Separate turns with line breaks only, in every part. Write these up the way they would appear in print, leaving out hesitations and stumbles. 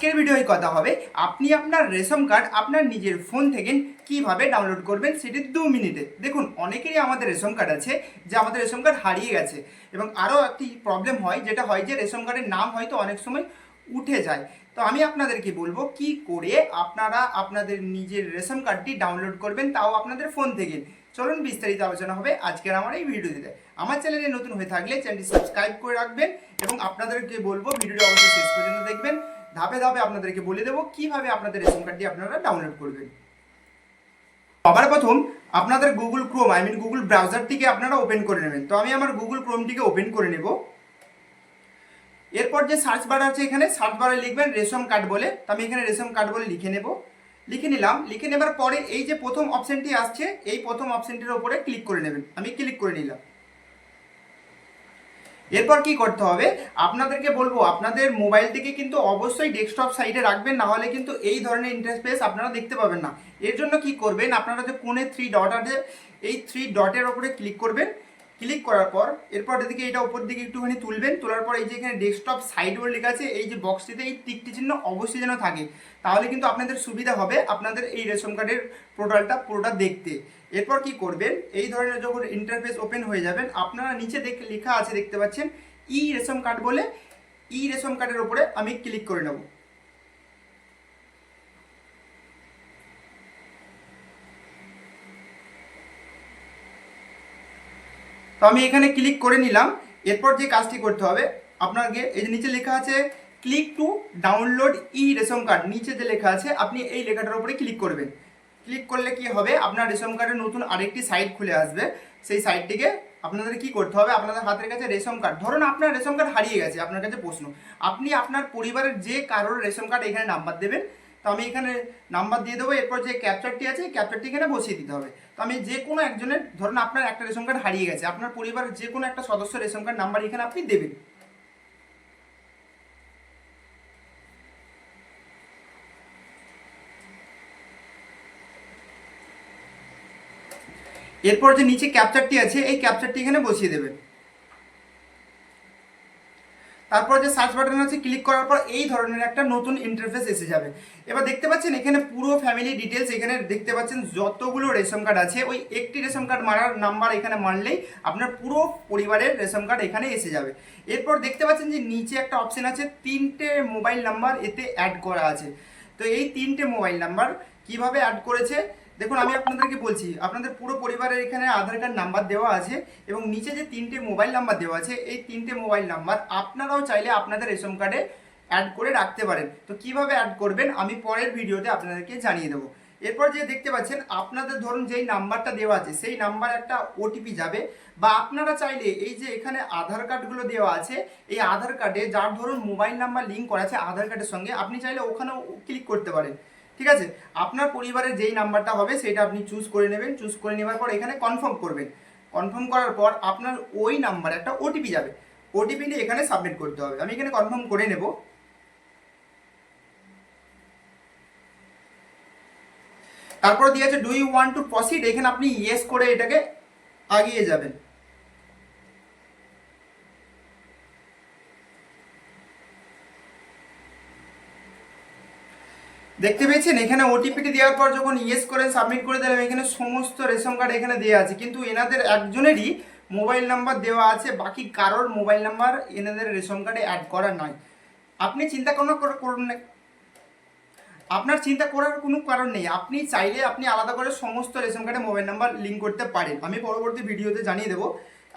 আজকের ভিডিওয় কথা হবে আপনি আপনার রেশন কার্ড আপনার নিজের ফোন থেকে কিভাবে ডাউনলোড করবেন সেটি 2 মিনিটে। দেখুন, অনেকেরই আমাদের রেশন কার্ড আছে যে আমাদের রেশন কার্ড হারিয়ে গেছে, এবং আরও একটি প্রবলেম হয় যেটা হয় যে রেশন কার্ডের নাম হয়তো অনেক সময় উঠে যায়। তো আমি আপনাদেরকে বলবো কি করে আপনারা আপনাদের নিজের রেশন কার্ডটি ডাউনলোড করবেন, তাও আপনাদের ফোন থেকে। চলুন বিস্তারিত আলোচনা হবে আজকের আমার এই ভিডিওতে। আমার চ্যানেলে নতুন হয়ে থাকলে চ্যানেলটি সাবস্ক্রাইব করে রাখবেন, এবং আপনাদেরকে বলবো ভিডিওটি অবশ্যই শেষ পর্যন্ত দেখবেন। ধাপে ধাপে আপনাদেরকে বলে দেবো কিভাবে আপনাদের রেশন কার্ডটি আপনারা ডাউনলোড করবেন। সবার প্রথম আপনাদের গুগল ক্রোম গুগল ব্রাউজারটিকে আপনারা ওপেন করে নেবেন। তো আমি আমার গুগল ক্রোমটিকে ওপেন করে নেব। এরপর যে সার্চ বার আছে, এখানে সার্চ বারে লিখবেন রেশন কার্ড বলে। তো আমি এখানে রেশন কার্ড বলে লিখে নেব। লিখে নিলাম। লিখে নেবার পরে এই যে প্রথম অপশনটি আসছে, এই প্রথম অপশনটির উপরে ক্লিক করে নেবেন। আমি ক্লিক করে নিলাম। এরপর কি করতে হবে, আপনাদেরকে বলবো আপনাদের মোবাইলটিকে কিন্তু অবশ্যই ডেস্কটপ সাইডে রাখবেন, না হলে কিন্তু এই ধরনের ইন্টারফেস আপনারা দেখতে পাবেন না। এর জন্য কি করবেন, আপনারা যে কোণে 3 ডট আছে, এই 3 ডটের উপরে ক্লিক করবেন। ক্লিক করার পর এরপর এদিকে এটা উপর দিকে একটুখানি তুলবেন। তোলার পর এই যে এখানে ডেস্কটপ সাইড বলে লেখা আছে, এই যে বক্সটিতে এই টিকটি চিহ্ন অবশ্যই যেন থাকে, তাহলে কিন্তু আপনাদের সুবিধা হবে আপনাদের এই রেশন কার্ডের পোর্টালটা পুরোটা দেখতে। এরপর কি করবেন, এই ধরনের যখন ইন্টারফেস ওপেন হয়ে যাবেন, আপনারা নিচে লেখা আছে দেখতে পাচ্ছেন ই রেশন কার্ড বলে। ই রেশন কার্ডের উপরে আমি ক্লিক করে নেব। তো আমি এখানে ক্লিক করে নিলাম। এরপর যে কাজটি করতে হবে আপনাকে, এই যে নিচে লেখা আছে click to download E ration card, নিচে যে লেখা আছে আপনি এই লেখাটার উপরে ক্লিক করবেন। ক্লিক করলে কি হবে, আপনার রেশন কার্ডের নতুন আরেকটি সাইট খুলে আসবে। সেই সাইটটিকে আপনাদের কি করতে হবে, আপনাদের হাতের কাছে রেশন কার্ড, ধরুন আপনার রেশন কার্ড হারিয়ে গেছে, আপনার কাছে প্রশ্ন, আপনি আপনার পরিবারের যে কারোর রেশন কার্ড এখানে নাম্বার দেবেন। তো আমি এখানে নাম্বার দিয়ে দেবো। এরপর যে ক্যাপচারটি আছে, ক্যাপচারটি এখানে বসিয়ে দিতে হবে। তো আমি যে কোনো একজনের, ধরুন আপনার একটা রেশন কার্ড হারিয়ে গেছে, আপনার পরিবারের যে কোনো একটা সদস্য রেশন কার্ড নাম্বার এখানে আপনি দেবেন। এরপর যে নিচে ক্যাপচারটি আছে, এই ক্যাপচারটি এখানে বসিয়ে দেবেন। তারপর যে সার্চ বাটন আছে, ক্লিক করার পর এই ধরনের একটা নতুন ইন্টারফেস এসে যাবে। এবার দেখতে পাচ্ছেন এখানে পুরো ফ্যামিলি ডিটেলস, এখানে দেখতে পাচ্ছেন যতগুলো রেশন কার্ড আছে, ওই একটি রেশন কার্ড মারার নাম্বার এখানে মারলেই আপনার পুরো পরিবারের রেশন কার্ড এখানে এসে যাবে। এরপর দেখতে পাচ্ছেন যে নিচে একটা অপশন আছে 3টে মোবাইল নাম্বার এতে অ্যাড করা আছে। তো এই 3টে মোবাইল নাম্বার কিভাবে অ্যাড করেছে দেখুন, আমি আপনাদেরকে বলছি। আপনাদের পুরো পরিবারের এখানে আধার কার্ড নাম্বার দেওয়া আছে, এবং নিচে যে 3টে মোবাইল নাম্বার দেওয়া আছে, এই 3টে মোবাইল নাম্বার আপনারাও চাইলে আপনাদের রেশন কার্ডে অ্যাড করে রাখতে পারেন। তো কিভাবে অ্যাড করবেন আমি পরের ভিডিওতে আপনাদেরকে জানিয়ে দেবো। এরপর যে দেখতে পাচ্ছেন আপনাদের ধরুন যেই নাম্বারটা দেওয়া আছে সেই নাম্বার একটা ওটিপি যাবে, বা আপনারা চাইলে এই যে এখানে আধার কার্ডগুলো দেওয়া আছে, এই আধার কার্ডে যার ধরুন মোবাইল নাম্বার লিঙ্ক করা আছে আধার কার্ডের সঙ্গে, আপনি চাইলে ওখানেও ক্লিক করতে পারেন। ঠিক আছে, আপনার পরিবারের যেই নাম্বারটা হবে সেটা আপনি চুজ করে নেবেন। চুজ করে নেওয়ার পর এখানে কনফার্ম করবেন। কনফার্ম করার পর আপনার ওই নাম্বারে একটা ওটিপি যাবে, ওটিপি নিয়ে এখানে সাবমিট করতে হবে। আমি এখানে কনফার্ম করে নেব। তারপর দিয়ে আছে do you want to proceed, এখানে আপনি ইয়েস করে এটাকে আগিয়ে যাবেন। দেখতে পেয়েছেন এখানে ওটিপিটি দেওয়ার পর যখন ইয়েস করে সাবমিট করে দিলাম, এখানে সমস্ত রেশন কার্ড এখানে দেওয়া আছে, কিন্তু এনাদের একজনেরই মোবাইল নাম্বার দেওয়া আছে, বাকি কারোর মোবাইল নাম্বার এনাদের রেশন কার্ডে অ্যাড করা নয়। আপনি চিন্তা করুন না, আপনার চিন্তা করার কোনো কারণ নেই। আপনি চাইলে আপনি আলাদা করে সমস্ত রেশন কার্ডে মোবাইল নাম্বার লিঙ্ক করতে পারেন, আমি পরবর্তী ভিডিওতে জানিয়ে দেবো।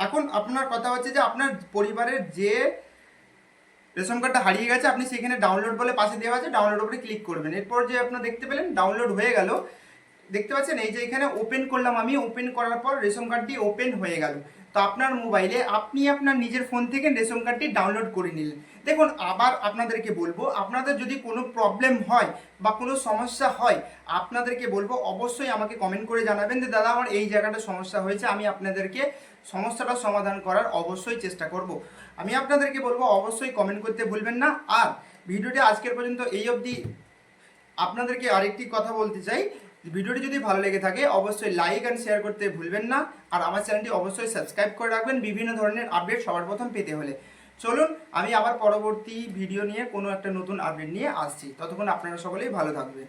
এখন আপনার কথা হচ্ছে যে আপনার পরিবারের যে রেশন কার্ডটা হারিয়ে গেছে, আপনি সেখানে ডাউনলোড বলে পাশে দেওয়া আছে, ডাউনলোড উপরে ক্লিক করবেন। এরপর যে আপনার দেখতে পেলেন ডাউনলোড হয়ে গেল। দেখতে পাচ্ছেন এই যে এখানে ওপেন করলাম, আমি ওপেন করার পর রেশন কার্ডটি ওপেন হয়ে গেল। তো আপনার মোবাইলে আপনি আপনার নিজের ফোন থেকে রেশন কার্ডটি ডাউনলোড করে নিলেন। দেখুন, আবার আপনাদেরকে বলবো, আপনাদের যদি কোনো প্রবলেম হয় বা কোনো সমস্যা হয়, আপনাদেরকে বলবো অবশ্যই আমাকে কমেন্ট করে জানাবেন যে দাদা আমার এই জায়গাটা সমস্যা হয়েছে, আমি আপনাদেরকে সমস্যাটা সমাধান করার অবশ্যই চেষ্টা করব। আমি আপনাদেরকে বলবো অবশ্যই কমেন্ট করতে ভুলবেন না। আর ভিডিওটি আজকের পর্যন্ত এই অবধি। আপনাদেরকে আরেকটি কথা বলতে চাই, ভিডিওটি যদি ভালো লেগে থাকে অবশ্যই লাইক অ্যান্ড শেয়ার করতে ভুলবেন না। আর আমার চ্যানেলটি অবশ্যই সাবস্ক্রাইব করে রাখবেন বিভিন্ন ধরনের আপডেট সবার প্রথম পেতে হলে। চলুন আমি আবার পরবর্তী ভিডিও নিয়ে কোনো একটা নতুন আপডেট নিয়ে আসছি, ততক্ষণ আপনারা সকলেই ভালো থাকবেন।